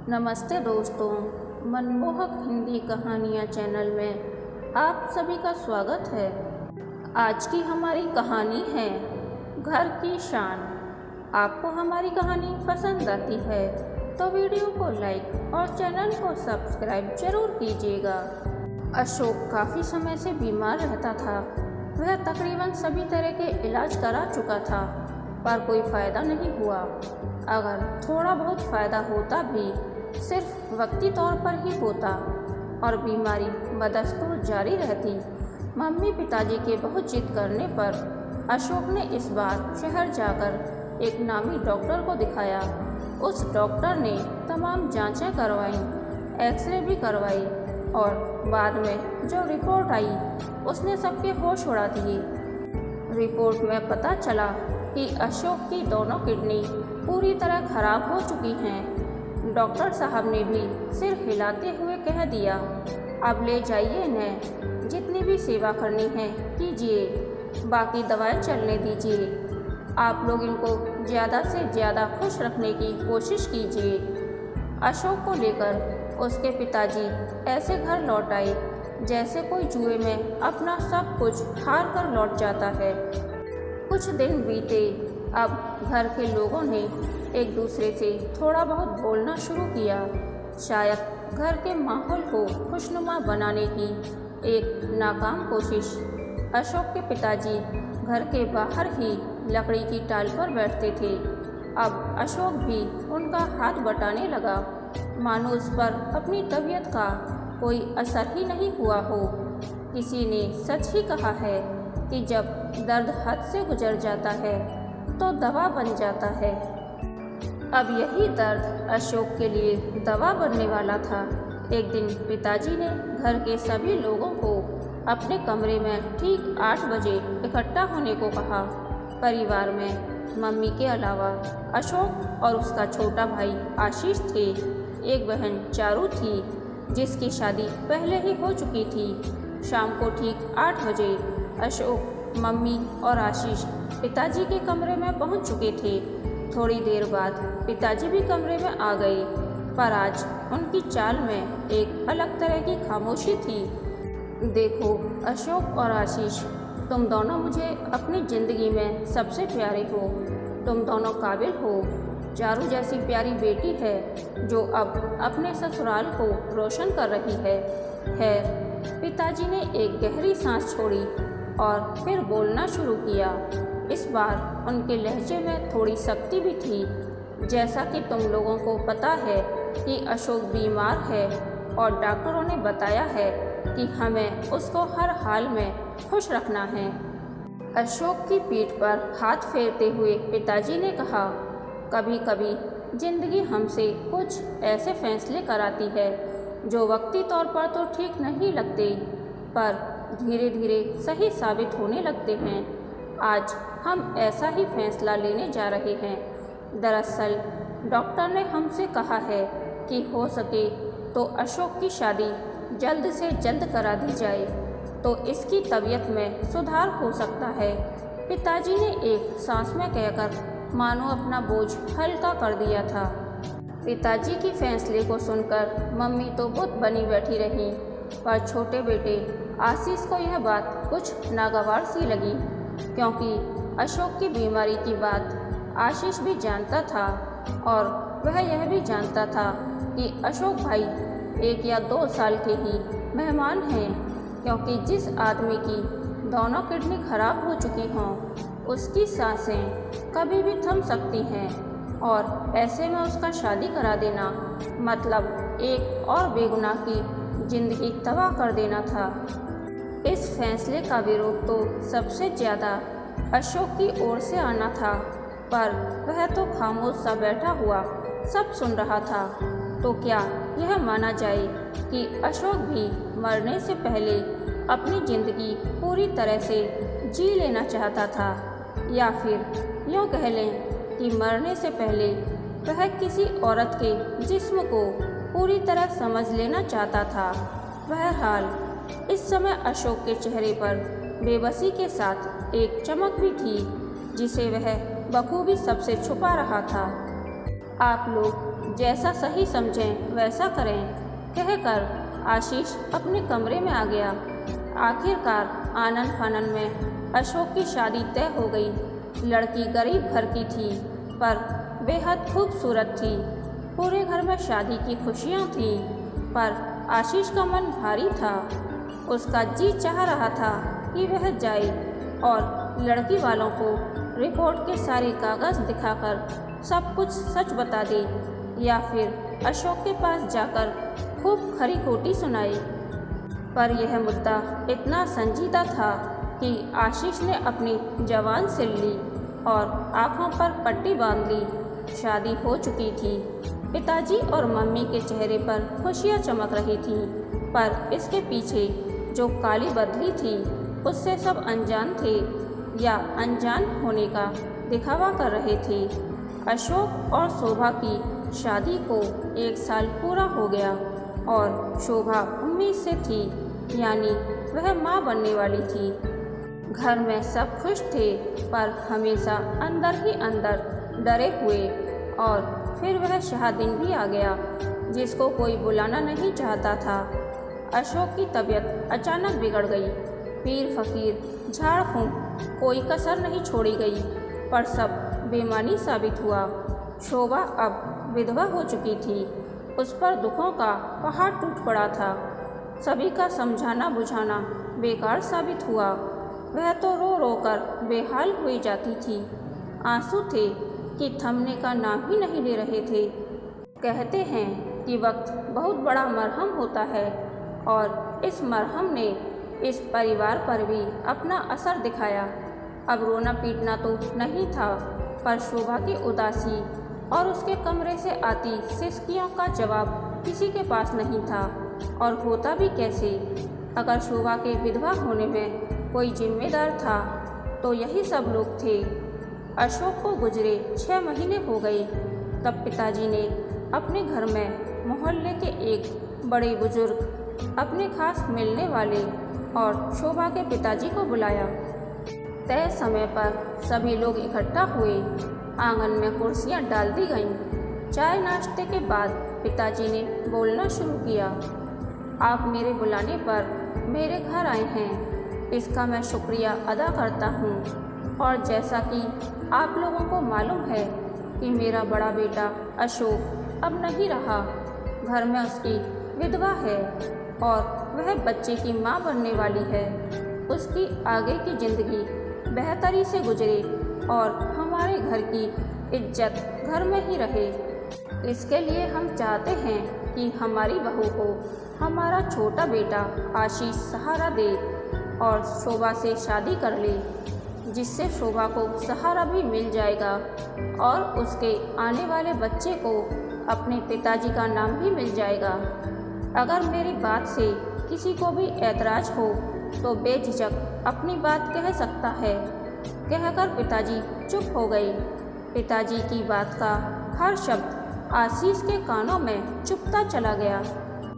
नमस्ते दोस्तों, मनमोहक हिंदी कहानियाँ चैनल में आप सभी का स्वागत है। आज की हमारी कहानी है घर की शान। आपको हमारी कहानी पसंद आती है तो वीडियो को लाइक और चैनल को सब्सक्राइब जरूर कीजिएगा। अशोक काफ़ी समय से बीमार रहता था। वह तकरीबन सभी तरह के इलाज करा चुका था, पर कोई फ़ायदा नहीं हुआ। अगर थोड़ा बहुत फ़ायदा होता भी सिर्फ वक्ती तौर पर ही होता और बीमारी बदस्तूर जारी रहती। मम्मी पिताजी के बहुत जिद करने पर अशोक ने इस बार शहर जाकर एक नामी डॉक्टर को दिखाया। उस डॉक्टर ने तमाम जांचें करवाईं, एक्सरे भी करवाई और बाद में जो रिपोर्ट आई उसने सबके होश उड़ा दिए। रिपोर्ट में पता चला कि अशोक की दोनों किडनी पूरी तरह खराब हो चुकी हैं। डॉक्टर साहब ने भी सिर हिलाते हुए कह दिया, अब ले जाइए इन्हें, जितनी भी सेवा करनी है कीजिए, बाकी दवाएं चलने दीजिए। आप लोग इनको ज़्यादा से ज़्यादा खुश रखने की कोशिश कीजिए। अशोक को लेकर उसके पिताजी ऐसे घर लौट आए जैसे कोई जुए में अपना सब कुछ हार कर लौट जाता है। कुछ दिन बीते। अब घर के लोगों ने एक दूसरे से थोड़ा बहुत बोलना शुरू किया। शायद घर के माहौल को खुशनुमा बनाने की एक नाकाम कोशिश। अशोक के पिताजी घर के बाहर ही लकड़ी की टाल पर बैठते थे। अब अशोक भी उनका हाथ बटाने लगा, मानो उस पर अपनी तबीयत का कोई असर ही नहीं हुआ हो। किसी ने सच ही कहा है कि जब दर्द हद से गुजर जाता है तो दवा बन जाता है। अब यही दर्द अशोक के लिए दवा बनने वाला था। एक दिन पिताजी ने घर के सभी लोगों को अपने कमरे में ठीक 8 बजे इकट्ठा होने को कहा। परिवार में मम्मी के अलावा अशोक और उसका छोटा भाई आशीष थे। एक बहन चारू थी जिसकी शादी पहले ही हो चुकी थी। शाम को ठीक 8 बजे अशोक, मम्मी और आशीष पिताजी के कमरे में पहुंच चुके थे। थोड़ी देर बाद पिताजी भी कमरे में आ गए, पर आज उनकी चाल में एक अलग तरह की खामोशी थी। देखो अशोक और आशीष, तुम दोनों मुझे अपनी ज़िंदगी में सबसे प्यारे हो। तुम दोनों काबिल हो। चारू जैसी प्यारी बेटी है जो अब अपने ससुराल को रोशन कर रही है। खैर, पिताजी ने एक गहरी सांस छोड़ी और फिर बोलना शुरू किया। इस बार उनके लहजे में थोड़ी सख्ती भी थी। जैसा कि तुम लोगों को पता है कि अशोक बीमार है और डॉक्टरों ने बताया है कि हमें उसको हर हाल में खुश रखना है। अशोक की पीठ पर हाथ फेरते हुए पिताजी ने कहा, कभी कभी जिंदगी हमसे कुछ ऐसे फैसले कराती है जो वक्ती तौर पर तो ठीक नहीं लगते, पर धीरे धीरे सही साबित होने लगते हैं। आज हम ऐसा ही फैसला लेने जा रहे हैं। दरअसल डॉक्टर ने हमसे कहा है कि हो सके तो अशोक की शादी जल्द से जल्द करा दी जाए, तो इसकी तबीयत में सुधार हो सकता है। पिताजी ने एक सांस में कहकर मानो अपना बोझ हल्का कर दिया था। पिताजी की फैसले को सुनकर मम्मी तो बुत बनी बैठी रही, पर छोटे बेटे आशीष को यह बात कुछ नागवार सी लगी, क्योंकि अशोक की बीमारी की बात आशीष भी जानता था और वह यह भी जानता था कि अशोक भाई 1 या 2 साल के ही मेहमान हैं, क्योंकि जिस आदमी की दोनों किडनी खराब हो चुकी हों उसकी सांसें कभी भी थम सकती हैं, और ऐसे में उसका शादी करा देना मतलब एक और बेगुनाह की जिंदगी तबाह कर देना था। इस फैसले का विरोध तो सबसे ज़्यादा अशोक की ओर से आना था, पर वह तो खामोश सा बैठा हुआ सब सुन रहा था। तो क्या यह माना जाए कि अशोक भी मरने से पहले अपनी ज़िंदगी पूरी तरह से जी लेना चाहता था, या फिर यूँ कह लें कि मरने से पहले वह किसी औरत के जिस्म को पूरी तरह समझ लेना चाहता था। बहरहाल इस समय अशोक के चेहरे पर बेबसी के साथ एक चमक भी थी जिसे वह बखूबी सबसे छुपा रहा था। आप लोग जैसा सही समझें वैसा करें कहकर आशीष अपने कमरे में आ गया। आखिरकार आनन फानन में अशोक की शादी तय हो गई। लड़की गरीब घर की थी पर बेहद खूबसूरत थी। पूरे घर में शादी की खुशियाँ थीं, पर आशीष का मन भारी था। उसका जी चाह रहा था कि वह जाए और लड़की वालों को रिपोर्ट के सारे कागज़ दिखाकर सब कुछ सच बता दे, या फिर अशोक के पास जाकर खूब खरी खोटी सुनाए। पर यह मुद्दा इतना संजीदा था कि आशीष ने अपनी जबान सिल ली और आँखों पर पट्टी बांध ली। शादी हो चुकी थी। पिताजी और मम्मी के चेहरे पर खुशियाँ चमक रही थीं, पर इसके पीछे जो काली बदली थी उससे सब अनजान थे या अनजान होने का दिखावा कर रहे थे। अशोक और शोभा की शादी को 1 साल पूरा हो गया और शोभा उम्मीद से थी, यानी वह माँ बनने वाली थी। घर में सब खुश थे, पर हमेशा अंदर ही अंदर डरे हुए। और फिर वह शाहदिन भी आ गया, जिसको कोई बुलाना नहीं चाहता था। अशोक की तबीयत अचानक बिगड़ गई। पीर फकीर झाड़ फूंक कोई कसर नहीं छोड़ी गई, पर सब बेमानी साबित हुआ। शोभा अब विधवा हो चुकी थी। उस पर दुखों का पहाड़ टूट पड़ा था। सभी का समझाना बुझाना बेकार साबित हुआ। वह तो रो रो कर बेहाल हुई जाती थी। आंसू थे कि थमने का नाम ही नहीं ले रहे थे। कहते हैं कि वक्त बहुत बड़ा मरहम होता है, और इस मरहम ने इस परिवार पर भी अपना असर दिखाया। अब रोना पीटना तो नहीं था, पर शोभा की उदासी और उसके कमरे से आती सिसकियों का जवाब किसी के पास नहीं था। और होता भी कैसे? अगर शोभा के विधवा होने में कोई जिम्मेदार था तो यही सब लोग थे। अशोक को गुजरे 6 महीने हो गए, तब पिताजी ने अपने घर में मोहल्ले के एक बड़े बुजुर्ग, अपने खास मिलने वाले और शोभा के पिताजी को बुलाया। तय समय पर सभी लोग इकट्ठा हुए। आंगन में कुर्सियां डाल दी गईं। चाय नाश्ते के बाद पिताजी ने बोलना शुरू किया। आप मेरे बुलाने पर मेरे घर आए हैं, इसका मैं शुक्रिया अदा करता हूँ। और जैसा कि आप लोगों को मालूम है कि मेरा बड़ा बेटा अशोक अब नहीं रहा। घर में उसकी विधवा है और वह बच्चे की माँ बनने वाली है। उसकी आगे की ज़िंदगी बेहतरी से गुजरे और हमारे घर की इज्जत घर में ही रहे। इसके लिए हम चाहते हैं कि हमारी बहू को हमारा छोटा बेटा आशीष सहारा दे और शोभा से शादी कर ले, जिससे शोभा को सहारा भी मिल जाएगा और उसके आने वाले बच्चे को अपने पिताजी का नाम भी मिल जाएगा। अगर मेरी बात से किसी को भी ऐतराज़ हो तो बेझिझक अपनी बात कह सकता है। कहकर पिताजी चुप हो गए। पिताजी की बात का हर शब्द आशीष के कानों में चुभता चला गया।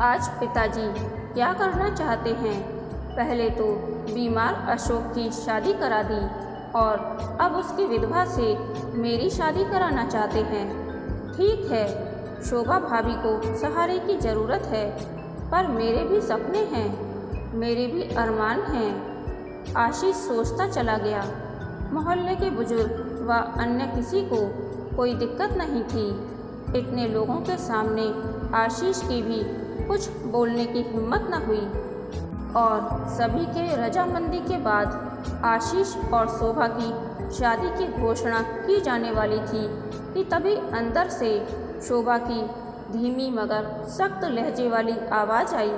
आज पिताजी क्या करना चाहते हैं? पहले तो बीमार अशोक की शादी करा दी और अब उसकी विधवा से मेरी शादी कराना चाहते हैं। ठीक है, शोभा भाभी को सहारे की ज़रूरत है, पर मेरे भी सपने हैं, मेरे भी अरमान हैं। आशीष सोचता चला गया। मोहल्ले के बुजुर्ग व अन्य किसी को कोई दिक्कत नहीं थी। इतने लोगों के सामने आशीष की भी कुछ बोलने की हिम्मत न हुई। और सभी के रजामंदी के बाद आशीष और शोभा की शादी की घोषणा की जाने वाली थी कि तभी अंदर से शोभा की धीमी मगर सख्त लहजे वाली आवाज़ आई।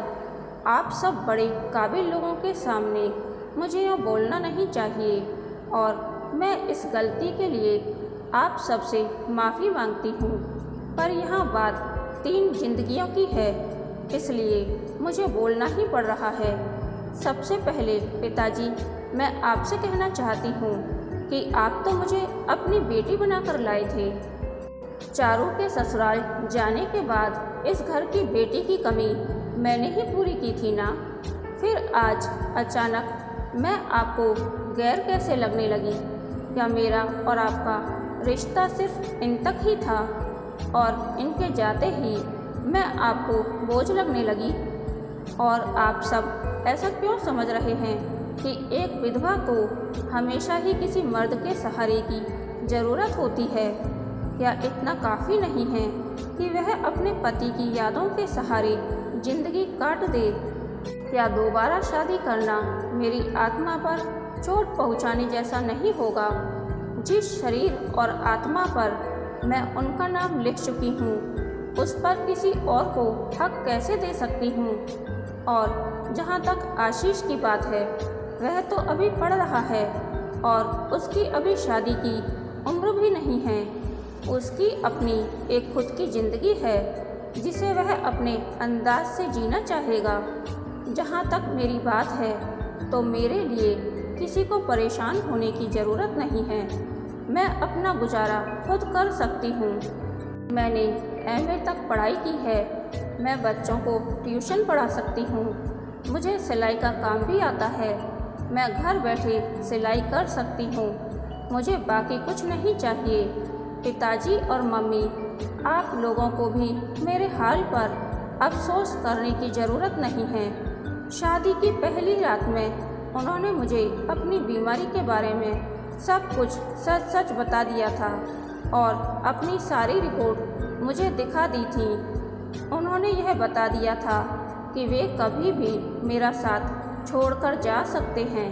आप सब बड़े काबिल लोगों के सामने मुझे यूँ बोलना नहीं चाहिए और मैं इस गलती के लिए आप सबसे माफ़ी मांगती हूँ, पर यहाँ बात 3 जिंदगियों की है, इसलिए मुझे बोलना ही पड़ रहा है। सबसे पहले पिताजी, मैं आपसे कहना चाहती हूँ कि आप तो मुझे अपनी बेटी बनाकर लाए थे। चारू के ससुराल जाने के बाद इस घर की बेटी की कमी मैंने ही पूरी की थी ना। फिर आज अचानक मैं आपको गैर कैसे लगने लगी? क्या मेरा और आपका रिश्ता सिर्फ इन तक ही था? और इनके जाते ही मैं आपको बोझ लगने लगी। और आप सब ऐसा क्यों समझ रहे हैं कि एक विधवा को हमेशा ही किसी मर्द के सहारे की ज़रूरत होती है? क्या इतना काफ़ी नहीं है कि वह अपने पति की यादों के सहारे जिंदगी काट दे? क्या दोबारा शादी करना मेरी आत्मा पर चोट पहुंचाने जैसा नहीं होगा? जिस शरीर और आत्मा पर मैं उनका नाम लिख चुकी हूँ, उस पर किसी और को हक कैसे दे सकती हूँ? और जहाँ तक आशीष की बात है, वह तो अभी पढ़ रहा है और उसकी अभी शादी की उम्र भी नहीं है। उसकी अपनी एक खुद की ज़िंदगी है जिसे वह अपने अंदाज से जीना चाहेगा। जहाँ तक मेरी बात है तो मेरे लिए किसी को परेशान होने की ज़रूरत नहीं है। मैं अपना गुजारा खुद कर सकती हूँ। मैंने एमए तक पढ़ाई की है। मैं बच्चों को ट्यूशन पढ़ा सकती हूँ। मुझे सिलाई का काम भी आता है। मैं घर बैठे सिलाई कर सकती हूँ। मुझे बाकी कुछ नहीं चाहिए। पिताजी और मम्मी, आप लोगों को भी मेरे हाल पर अफसोस करने की ज़रूरत नहीं है। शादी की पहली रात में उन्होंने मुझे अपनी बीमारी के बारे में सब कुछ सच सच बता दिया था और अपनी सारी रिपोर्ट मुझे दिखा दी थी। उन्होंने यह बता दिया था कि वे कभी भी मेरा साथ छोड़कर जा सकते हैं।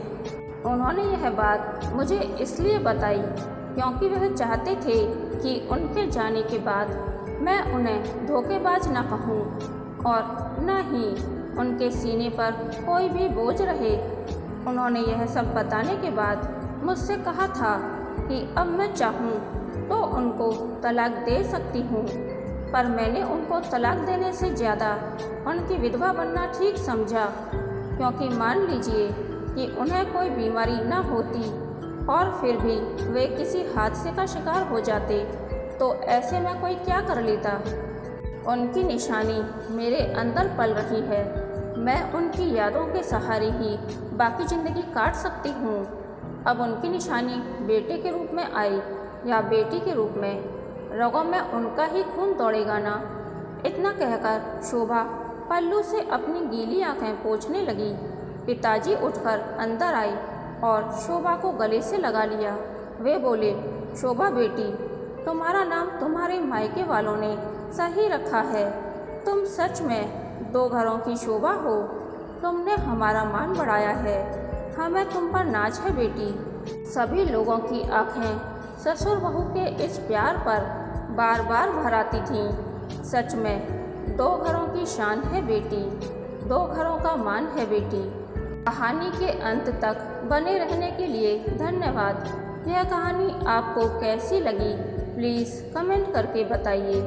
उन्होंने यह बात मुझे इसलिए बताई क्योंकि वह चाहते थे कि उनके जाने के बाद मैं उन्हें धोखेबाज न कहूँ और न ही उनके सीने पर कोई भी बोझ रहे। उन्होंने यह सब बताने के बाद मुझसे कहा था कि अब मैं चाहूँ तो उनको तलाक दे सकती हूँ, पर मैंने उनको तलाक देने से ज़्यादा उनकी विधवा बनना ठीक समझा। क्योंकि मान लीजिए कि उन्हें कोई बीमारी न होती और फिर भी वे किसी हादसे का शिकार हो जाते, तो ऐसे में कोई क्या कर लेता? उनकी निशानी मेरे अंदर पल रही है। मैं उनकी यादों के सहारे ही बाकी ज़िंदगी काट सकती हूँ। अब उनकी निशानी बेटे के रूप में आई या बेटी के रूप में, रगों में उनका ही खून दौड़ेगा ना। इतना कहकर शोभा पल्लू से अपनी गीली आंखें पोंछने लगी। पिताजी उठकर अंदर आए और शोभा को गले से लगा लिया। वे बोले, शोभा बेटी, तुम्हारा नाम तुम्हारे मायके वालों ने सही रखा है। तुम सच में दो घरों की शोभा हो। तुमने हमारा मान बढ़ाया है। हमें तुम पर नाज है बेटी। सभी लोगों की आंखें ससुर बहू के इस प्यार पर बार बार भर आती थीं। सच में दो घरों की शान है बेटी, दो घरों का मान है बेटी। कहानी के अंत तक बने रहने के लिए धन्यवाद। यह कहानी आपको कैसी लगी प्लीज़ कमेंट करके बताइए।